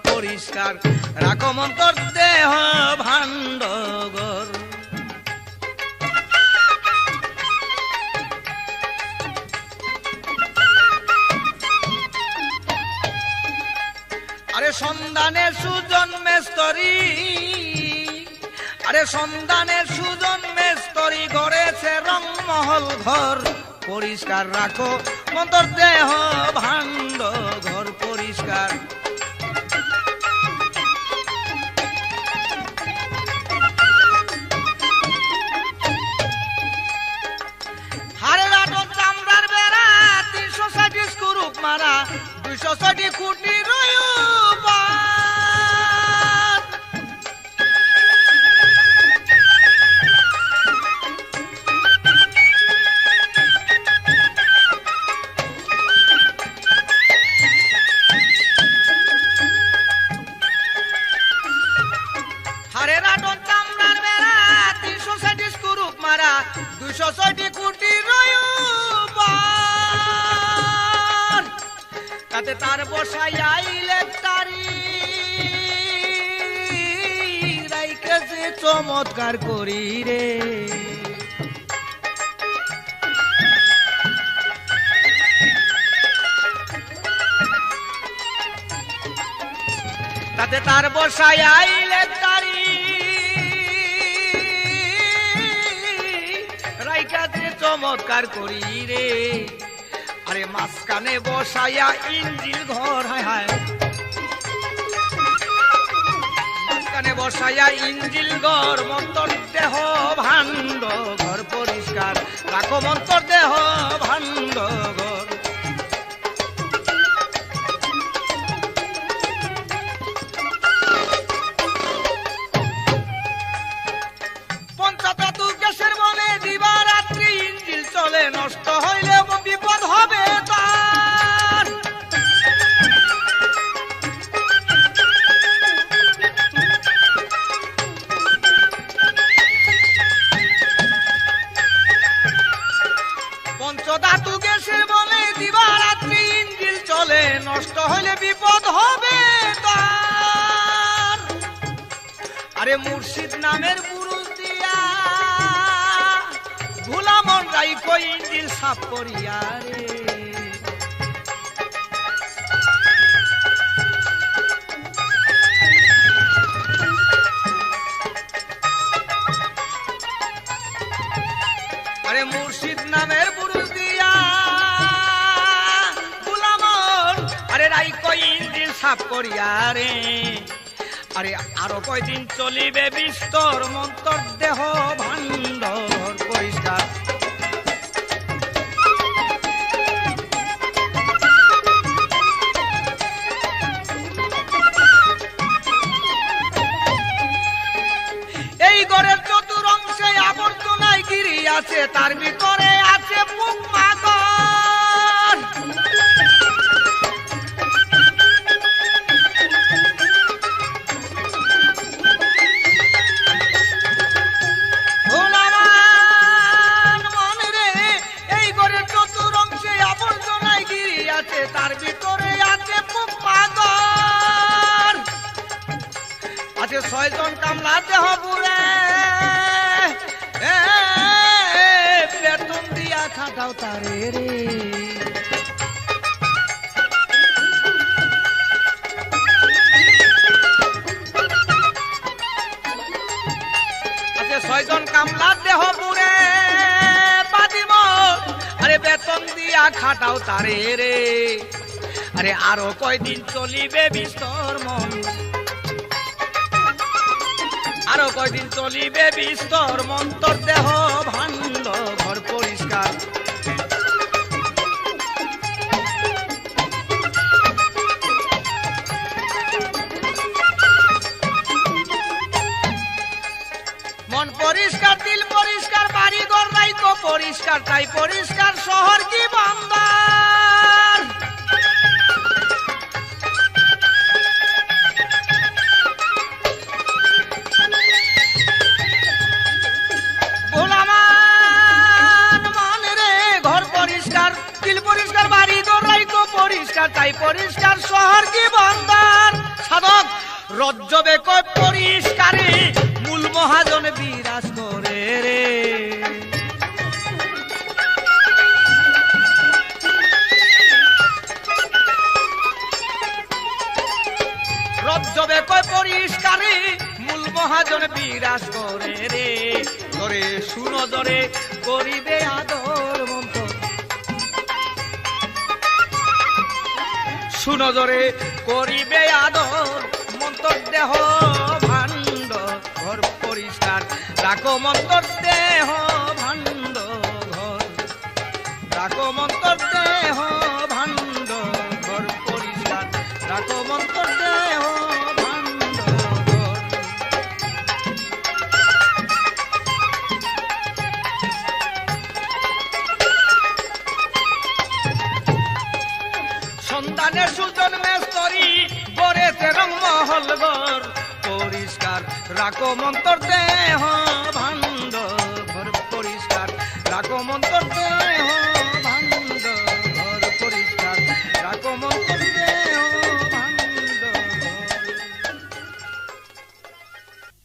পরিষ্কার রাখো মন্তর দেহ ভাণ্ড ঘর। আরে সন্ধানের সুজন্মে স্তরী, আরে সন্ধানের সুজন্মে স্তরী গড়েছে রংমহল ঘর পরিষ্কার রাখো মন্তর দেহ ভাণ্ড ঘর পরিষ্কার। হারে রাটন চামড়ার বেড়া 360 স্ক্রুপ মারা 260 খুঁটি হারে রাটন চামড়ার বেড়া 360 স্ক্রুপ মারা 260 খুঁটি তাতে তার বসাইয়া ইলেকট্রি রাইকেছে চমৎকার করি রে। তাতে তার বসাইয়া ইলেকট্রি রাইকেছে চমৎকার করি রে। আরে মাঝখানে বসাইয়া ইঞ্জিল ঘর হায় হায়, মাঝখানে বসাইয়া ইঞ্জিল ঘর মন্তর দেহ ভাণ্ড ঘর পরিষ্কার রাখো মন্তর দেহ ভাণ্ড ঘর। পঞ্চধাতু গ্যাসের বলে দিবা রাত্রি ইঞ্জিল চলে নষ্ট হইলে বিপদ হবে তার। পঞ্চধাতু গ্যাসের বলে দিবা রাত্রি ইঞ্জিল চলে নষ্ট হইলে বিপদ হবে তার। আরে মুর্শিদ নামের বুরুজ দিয়া ভুলা মন রাইখো ইঞ্জিল সাফ করিয়া রে। আরে মুর্শিদ নামের বুরুজ দিয়া ভুলা মন আরে রাইখো ইঞ্জিল সাফ করিয়া রে। আরে আরো কয়দিন চলিবে বিস্তর মন্তর দেহ ভাণ্ড পরিষ্কার। এই ঘরের চতুরঙ্গে আবর্জনায় গিরি আছে তার ভিতরে আছে পোক মাকড়। তার ভিতরে আছে পোক মাকড়। আছে 6 জন কামলা দেহ পুরে বেতন দিয়া খাটাও তারে রে। আছে 6 জন কামলা দেহ পুরে বাদিম আরে বেতন দিয়া খাটাও তারে রে। আরে আরো কয়দিন চলিবে বিস্তর মন, আরো কয়দিন চলিবে বিস্তর মন্তর দেহ ভাণ্ড ঘর পরিষ্কার। মন পরিষ্কার দিল পরিষ্কার বাড়ি ঘর রাইখো পরিষ্কার তাই পরিষ্কার শহর কি বান্দার। পরিষ্কার তাই পরিষ্কার শহর কি বান্দার। সাধক রজ্জবে কয় পরিষ্কারে মূল মহাজন বিরাজ করে রে রজ্জবে কয় পরিষ্কারে মূল মহাজন বিরাজ করে রে ধরে শুনো ধরে করিবে আদর মন্ত্র শুনো ধরে করিবে আদর মন্তর দেহ ভাণ্ড ঘর পরিষ্কার রাখো মন্তর দেহ ভাণ্ড ঘর রাখো মন্তর দেহ ভাণ্ড ঘর পরিষ্কার রাখো মন্তর দেহ ভাণ্ড ঘর সন্তানের সুজন মেস্তরি গড়েছে রংমহল ঘর পরিষ্কার রাখো মন্তর দেহ ভাণ্ড ঘর পরিষ্কার রাখো মন্তর দেহ